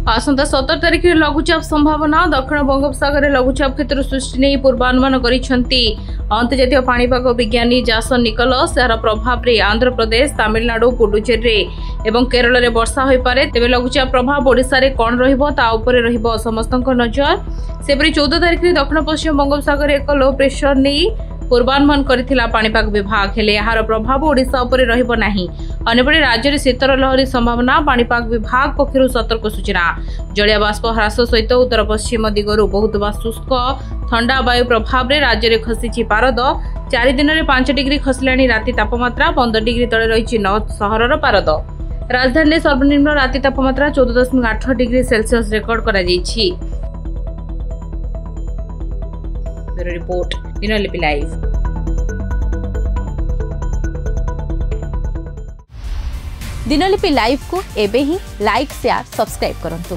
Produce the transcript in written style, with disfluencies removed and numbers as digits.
आसंता 17 तारिख में लघुचाप संभावना दक्षिण बंगोपसागर में लघुचाप क्षेत्र सृष्टि नहीं पूर्वानुमान करिसेंती अंतर्जातीय पाणीपाग विज्ञानी जासन निकोलस यार प्रभाव में आंध्र प्रदेश तमिलनाडु पुडुचेरी एवं केरल में वर्षा हो पारे तेज लघुचाप प्रभाव ओडिशा रे कौन रहिबो समस्त नजर सेपरी 14 तारिख में दक्षिण पश्चिम बंगोपसागर एक लो प्रेशर नहीं पूर्वानुमान करथिला पाणीपाग विभाग हेले यार प्रभाव ओडिशा उपरे रहिबो नाही। अन्यपटे राज्य में शीतर लहरी संभावना पाणीपाग विभाग पक्षरु सतर्क सूचना जलिया बाष्प ह्रास सहित उत्तर पश्चिम दिगरु बहुत शुष्क ठंडा वायु प्रभाव में राज्य में खसी पारद 4 दिन में 5 डिग्री खसलाणी राति तापमात्रा 15 डिग्री तले रही सहरर पारद राजधानी सर्वनिम्न राति तापमात्रा 14.8 डिग्री सेल्सियस रेकर्ड करा जायछि। Report Dinalipi live. Dinalipi live को एबे ही लाइक शेयर सब्सक्राइब करंतु।